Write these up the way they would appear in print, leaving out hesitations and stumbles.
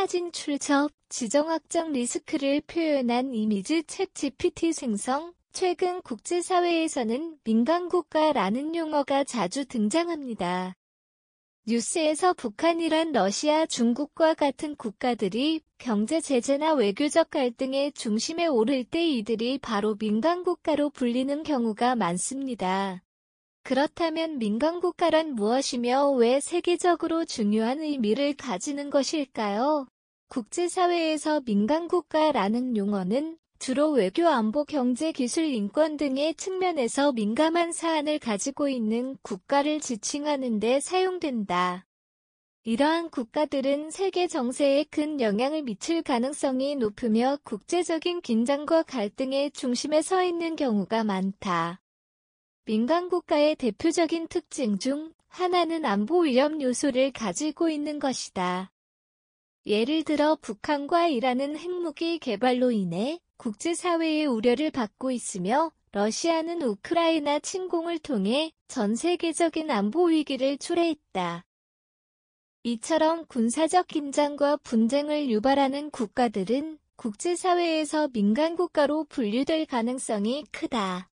사진 출처, 지정 확정 리스크를 표현한 이미지 챗 GPT 생성. 최근 국제사회에서는 민간국가라는 용어가 자주 등장합니다. 뉴스에서 북한이란 러시아, 중국과 같은 국가들이 경제 제재나 외교적 갈등의 중심에 오를 때 이들이 바로 민간국가로 불리는 경우가 많습니다. 그렇다면 민간국가란 무엇이며 왜 세계적으로 중요한 의미를 가지는 것일까요? 국제사회에서 민간국가라는 용어는 주로 외교, 안보, 경제, 기술, 인권 등의 측면에서 민감한 사안을 가지고 있는 국가를 지칭하는 데 사용된다. 이러한 국가들은 세계 정세에 큰 영향을 미칠 가능성이 높으며 국제적인 긴장과 갈등의 중심에 서 있는 경우가 많다. 민간국가의 대표적인 특징 중 하나는 안보 위험 요소를 가지고 있는 것이다. 예를 들어 북한과 이란은 핵무기 개발로 인해 국제사회의 우려를 받고 있으며 러시아는 우크라이나 침공을 통해 전 세계적인 안보 위기를 초래했다. 이처럼 군사적 긴장과 분쟁을 유발하는 국가들은 국제사회에서 민간국가로 분류될 가능성이 크다.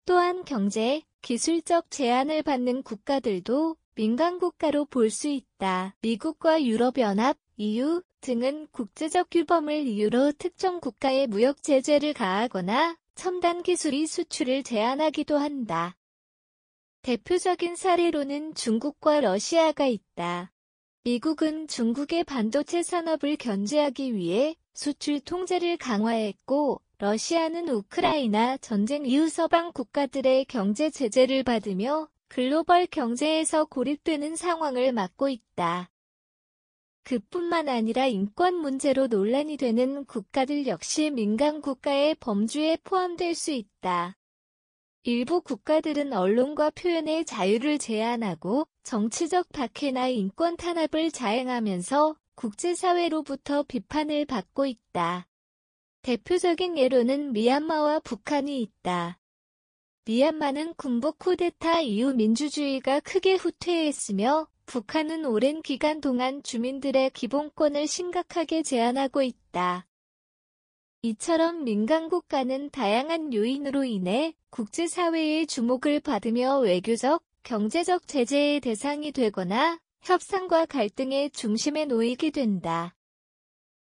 또한 경제, 기술적 제한을 받는 국가들도 민간국가로 볼 수 있다. 미국과 유럽연합, EU 등은 국제적 규범을 이유로 특정 국가에 무역 제재를 가하거나 첨단 기술이 수출을 제한하기도 한다. 대표적인 사례로는 중국과 러시아가 있다. 미국은 중국의 반도체 산업을 견제하기 위해 수출 통제를 강화했고, 러시아는 우크라이나 전쟁 이후 서방 국가들의 경제 제재를 받으며 글로벌 경제에서 고립되는 상황을 막고 있다. 그뿐만 아니라 인권 문제로 논란이 되는 국가들 역시 민간국가의 범주에 포함될 수 있다. 일부 국가들은 언론과 표현의 자유를 제한하고 정치적 박해나 인권 탄압을 자행하면서 국제사회로부터 비판을 받고 있다. 대표적인 예로는 미얀마와 북한이 있다. 미얀마는 군부 쿠데타 이후 민주주의가 크게 후퇴했으며 북한은 오랜 기간 동안 주민들의 기본권을 심각하게 제한하고 있다. 이처럼 민간국가는 다양한 요인으로 인해 국제사회의 주목을 받으며 외교적, 경제적 제재의 대상이 되거나 협상과 갈등의 중심에 놓이게 된다.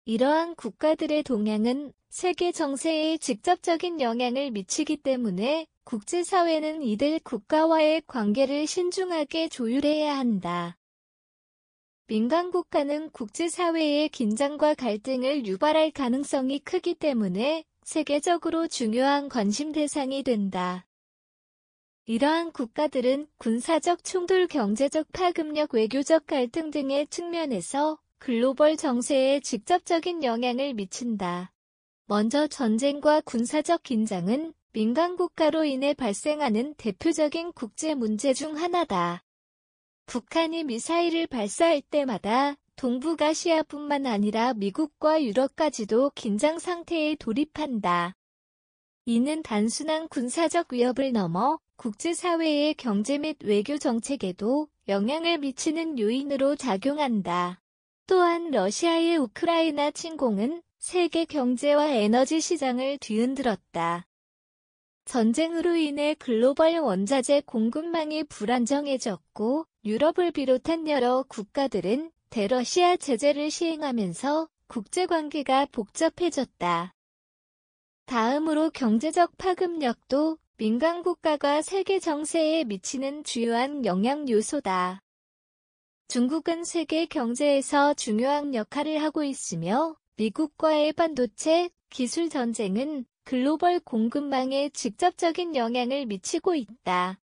이러한 국가들의 동향은 세계 정세에 직접적인 영향을 미치기 때문에 국제사회는 이들 국가와의 관계를 신중하게 조율해야 한다. 민간국가는 국제사회의 긴장과 갈등을 유발할 가능성이 크기 때문에 세계적으로 중요한 관심 대상이 된다. 이러한 국가들은 군사적 충돌, 경제적 파급력, 외교적 갈등 등의 측면에서 글로벌 정세에 직접적인 영향을 미친다. 먼저 전쟁과 군사적 긴장은 민간국가로 인해 발생하는 대표적인 국제 문제 중 하나다. 북한이 미사일을 발사할 때마다 동북아시아뿐만 아니라 미국과 유럽까지도 긴장 상태에 돌입한다. 이는 단순한 군사적 위협을 넘어 국제사회의 경제 및 외교 정책에도 영향을 미치는 요인으로 작용한다. 또한 러시아의 우크라이나 침공은 세계 경제와 에너지 시장을 뒤흔들었다. 전쟁으로 인해 글로벌 원자재 공급망이 불안정해졌고 유럽을 비롯한 여러 국가들은 대러시아 제재를 시행하면서 국제관계가 복잡해졌다. 다음으로 경제적 파급력도 민간국가가 세계 정세에 미치는 주요한 영향 요소다. 중국은 세계 경제에서 중요한 역할을 하고 있으며 미국과의 반도체 기술 전쟁은 글로벌 공급망에 직접적인 영향을 미치고 있다.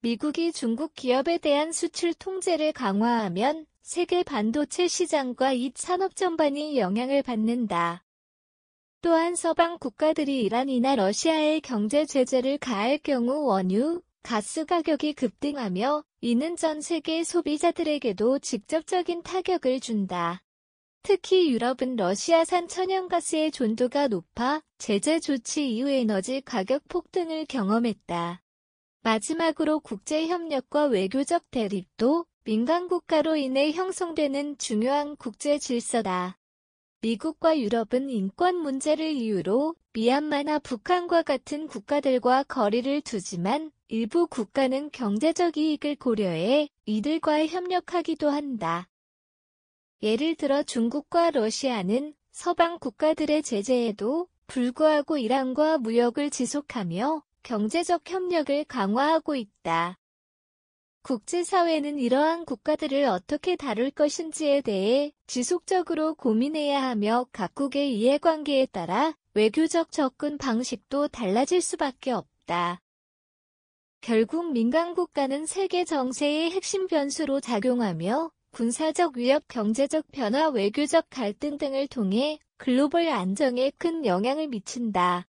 미국이 중국 기업에 대한 수출 통제를 강화하면 세계 반도체 시장과 이 산업 전반이 영향을 받는다. 또한 서방 국가들이 이란이나 러시아에 경제 제재를 가할 경우 원유, 가스 가격이 급등하며 이는 전 세계 소비자들에게도 직접적인 타격을 준다. 특히 유럽은 러시아산 천연가스의 존도가 높아 제재 조치 이후 에너지 가격 폭등을 경험했다. 마지막으로 국제협력과 외교적 대립도 민간 국가로 인해 형성되는 중요한 국제 질서다. 미국과 유럽은 인권 문제를 이유로 미얀마나 북한과 같은 국가들과 거리를 두지만 일부 국가는 경제적 이익을 고려해 이들과 협력하기도 한다. 예를 들어 중국과 러시아는 서방 국가들의 제재에도 불구하고 이란과 무역을 지속하며 경제적 협력을 강화하고 있다. 국제사회는 이러한 국가들을 어떻게 다룰 것인지에 대해 지속적으로 고민해야 하며 각국의 이해관계에 따라 외교적 접근 방식도 달라질 수밖에 없다. 결국 민간 국가는 세계 정세의 핵심 변수로 작용하며 군사적 위협, 경제적 변화, 외교적 갈등 등을 통해 글로벌 안정에 큰 영향을 미친다.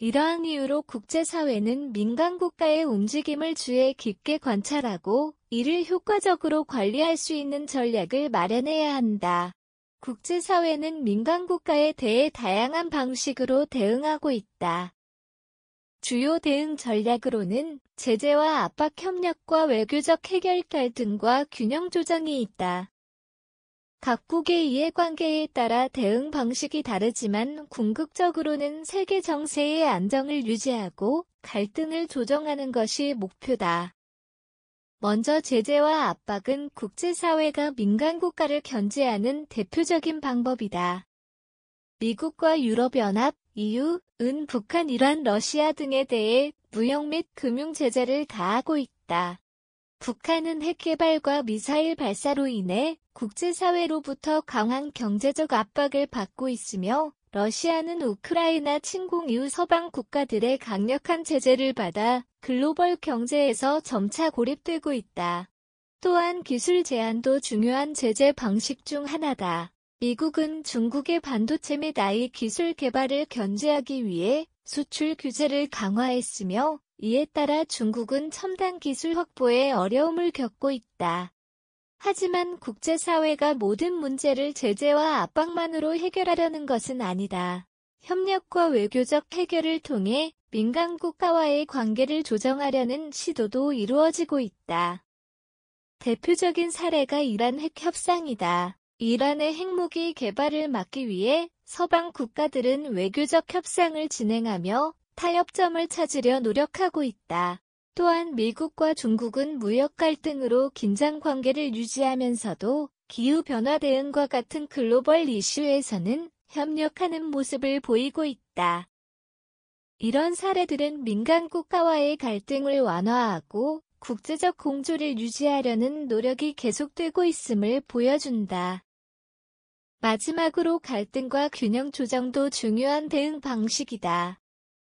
이러한 이유로 국제사회는 민간 국가의 움직임을 주의 깊게 관찰하고 이를 효과적으로 관리할 수 있는 전략을 마련해야 한다. 국제사회는 민간 국가에 대해 다양한 방식으로 대응하고 있다. 주요 대응 전략으로는 제재와 압박 협력과 외교적 해결 갈등과 균형 조정이 있다. 각국의 이해관계에 따라 대응 방식이 다르지만 궁극적으로는 세계 정세의 안정을 유지하고 갈등을 조정하는 것이 목표다. 먼저 제재와 압박은 국제사회가 민간 국가를 견제하는 대표적인 방법이다. 미국과 유럽연합, EU는 북한, 이란, 러시아 등에 대해 무역 및 금융 제재를 가하고 있다. 북한은 핵 개발과 미사일 발사로 인해 국제사회로부터 강한 경제적 압박을 받고 있으며 러시아는 우크라이나 침공 이후 서방 국가들의 강력한 제재를 받아 글로벌 경제에서 점차 고립되고 있다. 또한 기술 제한도 중요한 제재 방식 중 하나다. 미국은 중국의 반도체 및 AI 기술 개발을 견제하기 위해 수출 규제를 강화했으며 이에 따라 중국은 첨단 기술 확보에 어려움을 겪고 있다. 하지만 국제사회가 모든 문제를 제재와 압박만으로 해결하려는 것은 아니다. 협력과 외교적 해결을 통해 민간 국가와의 관계를 조정하려는 시도도 이루어지고 있다. 대표적인 사례가 이란 핵 협상이다. 이란의 핵무기 개발을 막기 위해 서방 국가들은 외교적 협상을 진행하며 타협점을 찾으려 노력하고 있다. 또한 미국과 중국은 무역 갈등으로 긴장 관계를 유지하면서도 기후변화 대응과 같은 글로벌 이슈에서는 협력하는 모습을 보이고 있다. 이런 사례들은 민간 국가와의 갈등을 완화하고 국제적 공조를 유지하려는 노력이 계속되고 있음을 보여준다. 마지막으로 갈등과 균형 조정도 중요한 대응 방식이다.